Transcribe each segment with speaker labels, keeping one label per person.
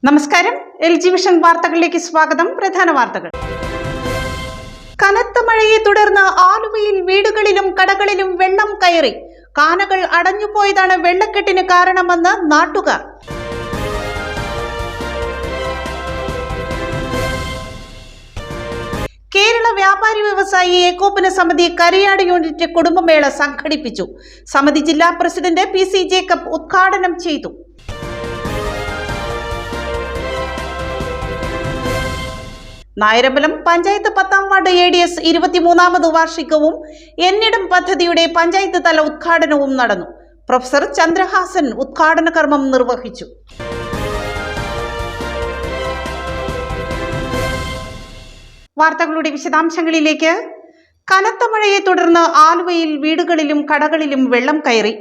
Speaker 1: നമസ്കാരം. LG vision വാർത്തകളിലേക്ക് സ്വാഗതം. പ്രധാന വാർത്തകൾ. കനത്ത മഴയെ തുടർന്ന് ആലുവയിൽ വീടുകളിലും കടകളിലും വെള്ളം കയറി. കാനകൾ അടഞ്ഞുപോയതാണ് വെള്ളക്കെട്ടിന് കാരണമെന്ന് നാട്ടുകാർ. കേരള വ്യാപാരി വ്യവസായി ഏകോപന സമിതി കരിയാട് യൂണിറ്റ് കുടുംബമേള സംഘടിപ്പിച്ചു. സമിതി ജില്ലാ പ്രസിഡന്റ് PC ജേക്കബ് ഉദ്ഘാടനം ചെയ്തു. നായരമ്പലം പഞ്ചായത്ത് 10ാം വാർഡ് ADS 23ാമത് വാർഷികവും എന്നിടം പദ്ധതിയുടെ പഞ്ചായത്ത് തല ഉദ്ഘാടനവും നടന്നു. പ്രൊഫസർ ചന്ദ്രഹാസൻ ഉദ്ഘാടന കർമ്മം നിർവഹിച്ചു. വാർത്തകളുടെ വിശദാംശങ്ങളിലേക്ക്. കനത്ത മഴയെ തുടർന്ന് ആലുവയിൽ വീടുകളിലും കടകളിലും വെള്ളം കയറി.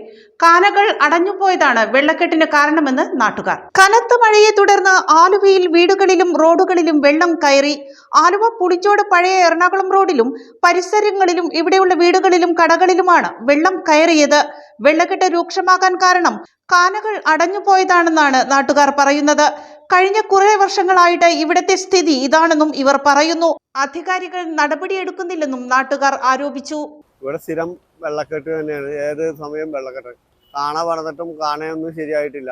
Speaker 1: കാനകൾ അടഞ്ഞുപോയതാണ് വെള്ളക്കെട്ടിന് കാരണമെന്ന് നാട്ടുകാർ. കനത്ത മഴയെ തുടർന്ന് ആലുവയിൽ വീടുകളിലും റോഡുകളിലും വെള്ളം കയറി. ആലുവ പുളിച്ചോട് പഴയ എറണാകുളം റോഡിലും പരിസരങ്ങളിലും ഇവിടെയുള്ള വീടുകളിലും കടകളിലുമാണ് വെള്ളം കയറിയത്. വെള്ളക്കെട്ട് രൂക്ഷമാകാൻ കാരണം കാനകൾ അടഞ്ഞുപോയതാണെന്നാണ് നാട്ടുകാർ പറയുന്നത്. കഴിഞ്ഞ കുറെ വർഷങ്ങളായിട്ട് ഇവിടത്തെ സ്ഥിതി ഇതാണെന്നും ഇവർ പറയുന്നു. അധികാരികൾ നടപടിയെടുക്കുന്നില്ലെന്നും നാട്ടുകാർ ആരോപിച്ചു.
Speaker 2: ഇവിടെ സ്ഥിരം വെള്ളക്കെട്ട് തന്നെയാണ്, ഏത് സമയം വെള്ളക്കെട്ട്. കാണ പണിതിട്ടും കാണയൊന്നും ശരിയായിട്ടില്ല.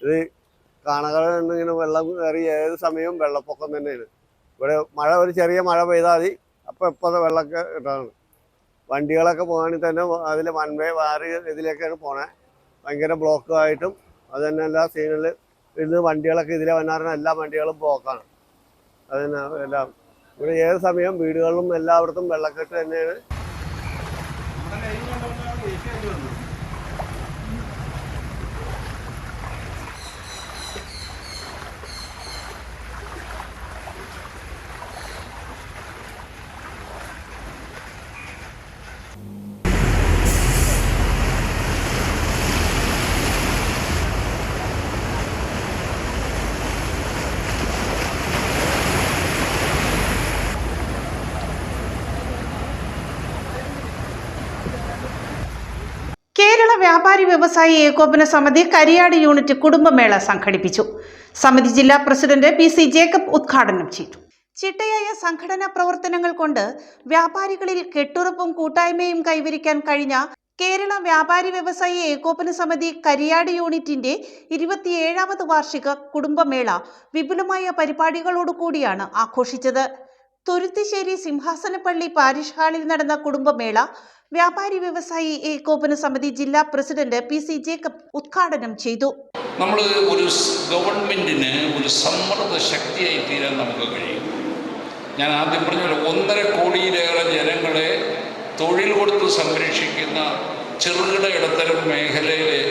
Speaker 2: ഇത് കാണകളിൽ നിന്നിങ്ങനെ വെള്ളം കയറി ഏത് സമയവും വെള്ളപ്പൊക്കം തന്നെയാണ്. ഇവിടെ ഒരു ചെറിയ മഴ പെയ്താൽ മതി, അപ്പോൾ വെള്ളമൊക്കെ ഇട്ടാണ്. വണ്ടികളൊക്കെ പോകുകയാണെങ്കിൽ തന്നെ അതിൽ വൺവേ വേറെ ഇതിലേക്കാണ് പോണേ. ഭയങ്കര ബ്ലോക്ക് ആയിട്ടും അത് തന്നെ എല്ലാ സീനിൽ ഇന്ന് വണ്ടികളൊക്കെ ഇതിലെ വന്നാറിന് എല്ലാ വണ്ടികളും ബ്ലോക്കാണ്. അതിന് എല്ലാം ഇവിടെ ഏത് സമയം വീടുകളിലും എല്ലായിടത്തും വെള്ളക്കെട്ട് തന്നെയാണ്.
Speaker 1: കേരള വ്യാപാരി വ്യവസായി ഏകോപന സമിതി കരിയാട് യൂണിറ്റ് കുടുംബമേള സംഘടിപ്പിച്ചു. സമിതി ജില്ലാ പ്രസിഡന്റ് PC ജേക്കബ് ഉദ്ഘാടനം ചെയ്തു. ചിട്ടയായ സംഘടനാ പ്രവർത്തനങ്ങൾ കൊണ്ട് വ്യാപാരികളിൽ കെട്ടുറപ്പും കൂട്ടായ്മയും കൈവരിക്കാൻ കഴിഞ്ഞ കേരള വ്യാപാരി വ്യവസായി ഏകോപന സമിതി കരിയാട് യൂണിറ്റിന്റെ 27ാമത് വാർഷിക കുടുംബമേള വിപുലമായ പരിപാടികളോടുകൂടിയാണ് ആഘോഷിച്ചത്. തുരുത്തിശ്ശേരി സിംഹാസനപ്പള്ളി പാരിഷ് ഹാളിൽ നടന്ന കുടുംബമേള വ്യാപാരി വ്യവസായി ഏകോപന സമിതി ജില്ലാ പ്രസിഡന്റ് PC ജേക്കബ് ഉദ്ഘാടനം ചെയ്തു.
Speaker 3: നമ്മൾ ഒരു ഗവൺമെന്റിന് ഒരു സമ്മർദ്ദ ശക്തിയായി തീരാൻ നമുക്ക് കഴിയും. ഞാൻ ആദ്യം പറഞ്ഞ 1.5 കോടിയിലേറെ ജനങ്ങളെ തൊഴിൽ കൊടുത്ത് സംരക്ഷിക്കുന്ന ചെറുകിട ഇടത്തരം മേഖലയിലെ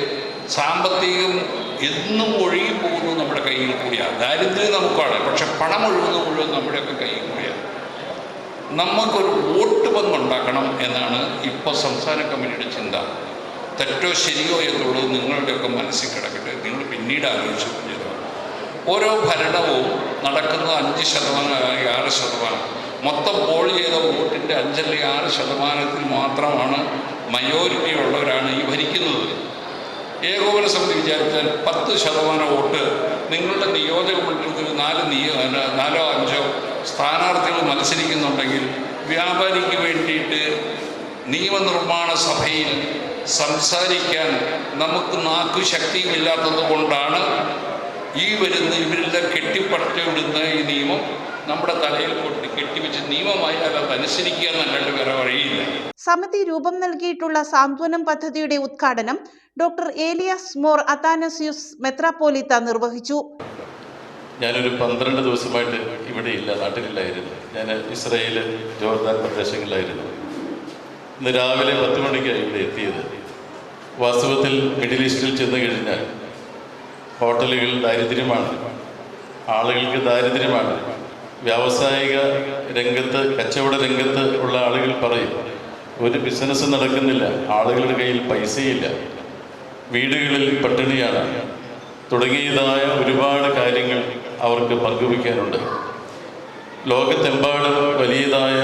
Speaker 3: സാമ്പത്തികം എന്നും ഒഴുകി പോകുന്നു നമ്മുടെ കയ്യിൽ കൂടിയാണ്. ദാരിദ്ര്യം നമുക്കാണ്, പക്ഷെ പണം ഒഴുകുന്ന മുഴുവൻ നമ്മുടെയൊക്കെ കയ്യിൽ കൂടിയാണ്. നമുക്കൊരു വോട്ട് പങ്കുണ്ടാക്കണം എന്നാണ് ഇപ്പോൾ സംസ്ഥാന കമ്മിറ്റിയുടെ ചിന്ത. തെറ്റോ ശരിയോ എന്നുള്ളത് നിങ്ങളുടെയൊക്കെ മനസ്സിൽ കിടക്കട്ടെ, നിങ്ങൾ പിന്നീട് ആലോചിച്ചു ചെയ്തതാണ്. ഓരോ ഭരണവും നടക്കുന്നത് 5% 6%. മൊത്തം പോൾ ചെയ്ത വോട്ടിൻ്റെ 5 അല്ലെങ്കിൽ 6% മാത്രമാണ് മയോറിറ്റി ഉള്ളവരാണ് ഈ ഭരിക്കുന്നത്. ഏകോപന സമിതി വിചാരിച്ചാൽ 10% വോട്ട് നിങ്ങളുടെ നിയോജക മണ്ഡലത്തിൽ 4 5 സ്ഥാനാർത്ഥികൾ മത്സരിക്കുന്നുണ്ടെങ്കിൽ വ്യാപാരിക്ക് വേണ്ടിയിട്ട് നിയമനിർമ്മാണ സഭയിൽ സംസാരിക്കാൻ നമുക്ക് നാക്കുശക്തിയുമില്ലാത്തത് കൊണ്ടാണ് ഇവരെല്ലാം കെട്ടിപ്പടവിടുന്ന ഈ നിയമം നമ്മുടെ തലയിൽ കൊണ്ട് കെട്ടിവെച്ച് നിയമമായി അത് അനുസരിക്കുക എന്നല്ലാണ്ട് വേറെ വഴിയില്ല.
Speaker 1: സമിതി രൂപം നൽകിയിട്ടുള്ള സാന്ത്വനം പദ്ധതിയുടെ ഉദ്ഘാടനം ഡോക്ടർ ഏലിയാസ് മോർ അത്താനസ്യൂസ് മെത്രാപ്പോലീത്ത നിർവഹിച്ചു.
Speaker 4: ഞാനൊരു 12 ദിവസമായിട്ട് ഇവിടെ ഇല്ല, നാട്ടിലില്ലായിരുന്നു. ഞാൻ ഇസ്രായേൽ, ജോർദാൻ പ്രദേശങ്ങളിലായിരുന്നു. ഇന്ന് രാവിലെ 10 മണിക്കാണ് ഇവിടെ എത്തിയത്. വാസ്തവത്തിൽ മിഡിൽ ഈസ്റ്റിൽ ചെന്ന് കഴിഞ്ഞാൽ ഹോട്ടലുകൾ ദാരിദ്ര്യമാണ്, ആളുകൾക്ക് ദാരിദ്ര്യമാണ്. വ്യാവസായിക രംഗത്ത്, കച്ചവട രംഗത്ത് ഉള്ള ആളുകൾ പറയും ഒരു ബിസിനസ് നടക്കുന്നില്ല, ആളുകളുടെ കയ്യിൽ പൈസയില്ല, വീടുകളിൽ പട്ടിണിയാണ് തുടങ്ങിയതായ ഒരുപാട് കാര്യങ്ങൾ അവർക്ക് പങ്കുവയ്ക്കാനുണ്ട്. ലോകത്തെമ്പാടും വലിയതായ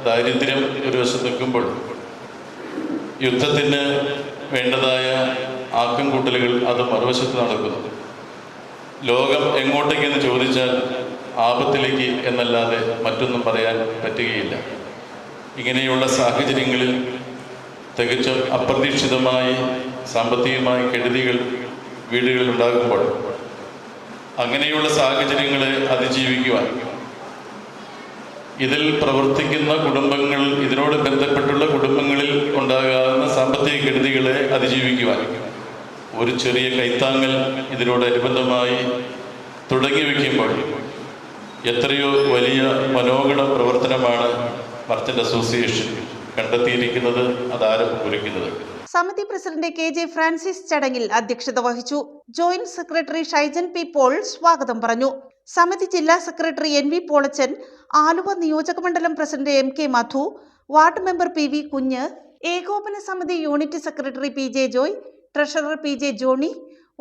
Speaker 4: ദാരിദ്ര്യം ഒരു വശത്ത് നിൽക്കുമ്പോൾ യുദ്ധത്തിന് വേണ്ടതായ ആക്കം കൂട്ടലുകൾ അത് മറുവശത്ത് നടക്കുന്നു. ലോകം എങ്ങോട്ടേക്കെന്ന് ചോദിച്ചാൽ ആപത്തിലേക്ക് എന്നല്ലാതെ മറ്റൊന്നും പറയാൻ പറ്റുകയില്ല. ഇങ്ങനെയുള്ള സാഹചര്യങ്ങളിൽ തികച്ചും അപ്രതീക്ഷിതമായി സാമ്പത്തികമായ കെടുതികൾ വീടുകളിൽ ഉണ്ടാകുമ്പോൾ അങ്ങനെയുള്ള സാഹചര്യങ്ങളെ അതിജീവിക്കുവാൻ ഇതിൽ പ്രവർത്തിക്കുന്ന കുടുംബങ്ങൾ, ഇതിനോട് ബന്ധപ്പെട്ടുള്ള കുടുംബങ്ങളിൽ ഉണ്ടാകാവുന്ന സാമ്പത്തിക കെടുതികളെ അതിജീവിക്കുവാൻ ഒരു ചെറിയ കൈത്താങ്ങൽ ഇതിനോടനുബന്ധമായി തുടങ്ങി വയ്ക്കുമ്പോൾ എത്രയോ വലിയ മനോഗണ പ്രവർത്തനമാണ് മർച്ചൻ്റ് അസോസിയേഷൻ കണ്ടെത്തിയിരിക്കുന്നത്, അതാരം കുറിക്കുന്നത്.
Speaker 1: സമിതി പ്രസിഡന്റ് KJ ഫ്രാൻസിസ് ചടങ്ങിൽ അധ്യക്ഷത വഹിച്ചു. Joint secretary Shaijan P Paul സ്വാഗതം പറഞ്ഞു. സമിതി ജില്ലാ സെക്രട്ടറി NV പോളച്ചൻ, ആലുവ നിയോജകമണ്ഡലം president MK Madhu, ward member PV Kunju, ഏകോപന സമിതി unit secretary PJ Joy, treasurer PJ Johnny,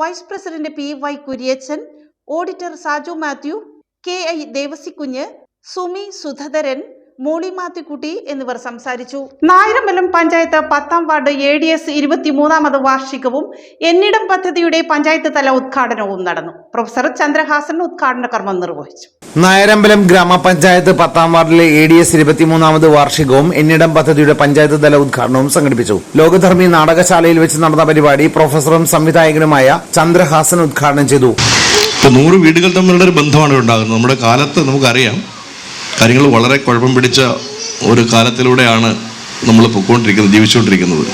Speaker 1: vice president PY Kuriachan, auditor Saju Mathew, KI Devasikunju, Sumi Sudhadharan, Molly Mathikutty എന്നിവർ സംസാരിച്ചു. നായരമ്പലം പഞ്ചായത്ത് 10ാം വാർഡ് ADS 23ാമത് വാർഷികവും എന്നിടം പദ്ധതിയുടെ പഞ്ചായത്ത് തല ഉദ്ഘാടനവും നടന്നു. പ്രൊഫസർ ചന്ദ്രഹാസൻ ഉദ്ഘാടന കർമ്മം നിർവഹിച്ചു.
Speaker 5: നായരമ്പലം ഗ്രാമപഞ്ചായത്ത് 10ാം വാർഡിലെ ADS 23ാമത് വാർഷികവും എന്നിടം പദ്ധതിയുടെ പഞ്ചായത്ത് തല ഉദ്ഘാടനവും സംഘടിപ്പിച്ചു. ലോകധർമ്മി നാടകശാലയിൽ വെച്ച് നടന്ന പരിപാടി പ്രൊഫസറും സംവിധായകനുമായ ചന്ദ്രഹാസൻ ഉദ്ഘാടനം ചെയ്തു.
Speaker 6: 100 വീടുകൾ തമ്മിലുള്ള ഒരു ബന്ധമാണ് ഉണ്ടാകുന്നത്. നമ്മുടെ കാലത്ത് നമുക്കറിയാം, കാര്യങ്ങൾ വളരെ കുഴപ്പം പിടിച്ച ഒരു കാലത്തിലൂടെയാണ് നമ്മൾ പൊയ്ക്കൊണ്ടിരിക്കുന്നത്, ജീവിച്ചുകൊണ്ടിരിക്കുന്നത്.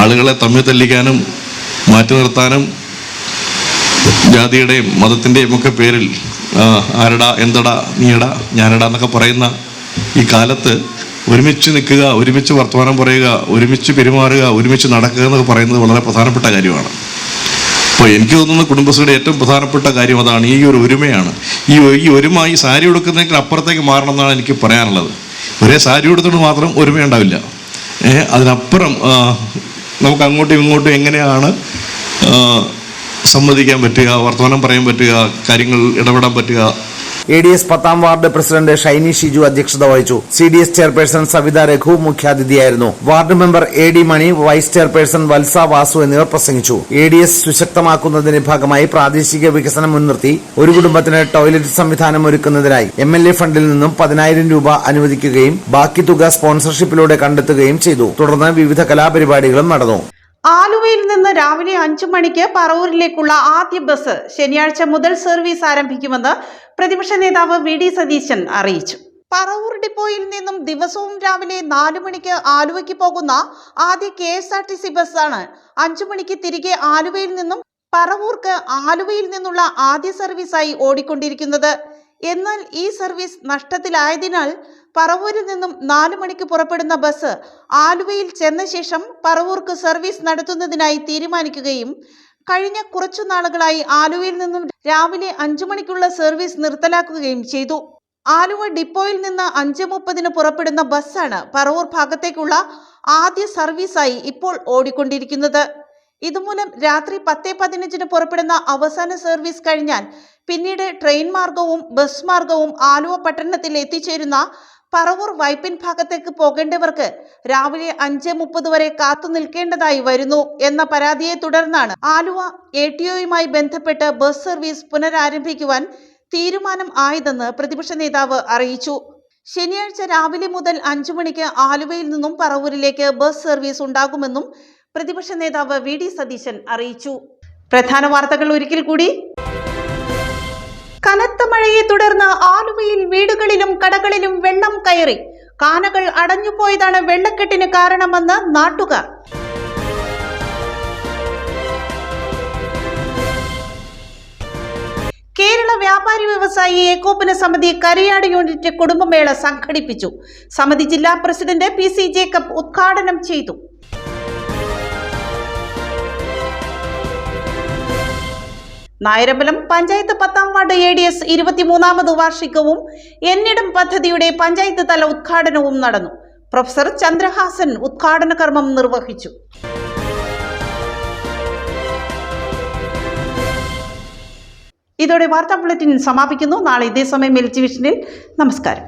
Speaker 6: ആളുകളെ തമ്മിൽ തല്ലിക്കാനും മാറ്റി നിർത്താനും ജാതിയുടെയും മതത്തിൻ്റെയും ഒക്കെ പേരിൽ ആരടാ, എന്തടാ, നീയടാ, ഞാനടാ എന്നൊക്കെ പറയുന്ന ഈ കാലത്ത് ഒരുമിച്ച് നിൽക്കുക, ഒരുമിച്ച് വർത്തമാനം പറയുക, ഒരുമിച്ച് പെരുമാറുക, ഒരുമിച്ച് നടക്കുക എന്നൊക്കെ പറയുന്നത് വളരെ പ്രധാനപ്പെട്ട കാര്യമാണ്. അപ്പോൾ എനിക്ക് തോന്നുന്ന കുടുംബശ്രീയുടെ ഏറ്റവും പ്രധാനപ്പെട്ട കാര്യം അതാണ്, ഈ ഒരു ഒരുമയാണ്. ഈ ഒരുമ ഈ സാരി ഉടുക്കുന്നതിന് അപ്പുറത്തേക്ക് മാറണം എന്നാണ് എനിക്ക് പറയാനുള്ളത്. ഒരേ സാരി ഉടുത്തുകൊണ്ട് മാത്രം ഒരുമയുണ്ടാവില്ല. അതിനപ്പുറം നമുക്ക് അങ്ങോട്ടും ഇങ്ങോട്ടും എങ്ങനെയാണ് സംവദിക്കാൻ പറ്റുക, വർത്തമാനം പറയാൻ പറ്റുക, കാര്യങ്ങൾ ഇടപെടാൻ പറ്റുക.
Speaker 5: ADS 10ാം വാർഡ് പ്രസിഡന്റ് ഷൈനി ഷിജു അധ്യക്ഷത വഹിച്ചു. CDS ചെയർപേഴ്സൺ സവിത രഘു മുഖ്യാതിഥിയായിരുന്നു. Ward member AD Mani, vice chairperson Valsa Vasu എന്നിവർ പ്രസംഗിച്ചു. ADS സുശക്തമാക്കുന്നതിന്റെ ഭാഗമായി പ്രാദേശിക വികസനം മുൻനിർത്തി ഒരു കുടുംബത്തിന് ടോയ്ലറ്റ് സംവിധാനം ഒരുക്കുന്നതിനായി MLA ഫണ്ടിൽ നിന്നും 10,000 രൂപ അനുവദിക്കുകയും ബാക്കി തുക സ്പോൺസർഷിപ്പിലൂടെ കണ്ടെത്തുകയും ചെയ്തു. തുടർന്ന് വിവിധ കലാപരിപാടികളും നടന്നു.
Speaker 1: ആലുവയിൽ നിന്ന് രാവിലെ 5 മണിക്ക് പറവൂരിലേക്കുള്ള ആദ്യ ബസ് ശനിയാഴ്ച മുതൽ സർവീസ് ആരംഭിക്കുമെന്ന് പ്രതിപക്ഷ നേതാവ് VD സതീശൻ അറിയിച്ചു. പറവൂർ ഡിപ്പോയിൽ നിന്നും ദിവസവും രാവിലെ 4 മണിക്ക് ആലുവയ്ക്ക് പോകുന്ന ആദ്യ KSRTC ബസ്സാണ് 5 മണിക്ക് തിരികെ ആലുവയിൽ നിന്നും പറവൂർക്ക് ആലുവയിൽ നിന്നുള്ള ആദ്യ സർവീസായി ഓടിക്കൊണ്ടിരിക്കുന്നത്. എന്നാൽ ഈ സർവീസ് നഷ്ടത്തിലായതിനാൽ പറവൂരിൽ നിന്നും 4 മണിക്ക് പുറപ്പെടുന്ന ബസ് ആലുവയിൽ ചെന്ന ശേഷം പറവൂർക്ക് സർവീസ് നടത്തുന്നതിനായി തീരുമാനിക്കുകയും കഴിഞ്ഞ കുറച്ചു നാളുകളായി ആലുവയിൽ നിന്നും രാവിലെ 5 മണിക്കുള്ള സർവീസ് നിർത്തലാക്കുകയും ചെയ്തു. ആലുവ ഡിപ്പോയിൽ നിന്ന് 5:30 പുറപ്പെടുന്ന ബസ്സാണ് പറവൂർ ഭാഗത്തേക്കുള്ള ആദ്യ സർവീസായി ഇപ്പോൾ ഓടിക്കൊണ്ടിരിക്കുന്നത്. ഇതുമൂലം രാത്രി 10:15 പുറപ്പെടുന്ന അവസാന സർവീസ് കഴിഞ്ഞാൽ പിന്നീട് ട്രെയിൻ മാർഗവും ബസ് മാർഗവും ആലുവ പട്ടണത്തിൽ എത്തിച്ചേരുന്ന പറവൂർ വൈപ്പിൻ ഭാഗത്തേക്ക് പോകേണ്ടവർക്ക് രാവിലെ 5:30 വരെ കാത്തു നിൽക്കേണ്ടതായി വരുന്നു എന്ന പരാതിയെ തുടർന്നാണ് ആലുവ ATOയുമായി ബന്ധപ്പെട്ട് ബസ് സർവീസ് പുനരാരംഭിക്കുവാൻ തീരുമാനം ആയതെന്ന് പ്രതിപക്ഷ നേതാവ് അറിയിച്ചു. ശനിയാഴ്ച രാവിലെ മുതൽ 5 മണിക്ക് ആലുവയിൽ നിന്നും പറവൂരിലേക്ക് ബസ് സർവീസ് ഉണ്ടാകുമെന്നും പ്രതിപക്ഷ നേതാവ് VD സതീശൻ അറിയിച്ചു. പ്രധാന വാർത്തകൾ ഒരിക്കൽ കൂടി. കനത്ത മഴയെ തുടർന്ന് ആലുവയിൽ വീടുകളിലും കടകളിലും വെള്ളം കയറി. കാനകൾ അടഞ്ഞുപോയതാണ് വെള്ളക്കെട്ടിന് കാരണമെന്ന് നാട്ടുകാർ. കേരള വ്യാപാരി വ്യവസായി ഏകോപന സമിതി കരിയാട് യൂണിറ്റ് കുടുംബമേള സംഘടിപ്പിച്ചു. സമിതി ജില്ലാ പ്രസിഡന്റ് PC ജേക്കബ് ഉദ്ഘാടനം ചെയ്തു. നായരമ്പലം പഞ്ചായത്ത് 10ാം വാർഡ് ADS 23ാമത് വാർഷികവും എന്നിടം പദ്ധതിയുടെ പഞ്ചായത്ത് തല ഉദ്ഘാടനവും നടന്നു. പ്രൊഫസർ ചന്ദ്രഹാസൻ ഉദ്ഘാടന കർമ്മം നിർവഹിച്ചു. ഇതോടെ വാർത്താ ബുള്ളറ്റിൻ സമാപിക്കുന്നു. നാളെ ഇതേ സമയം LG വിഷനിൽ. നമസ്കാരം.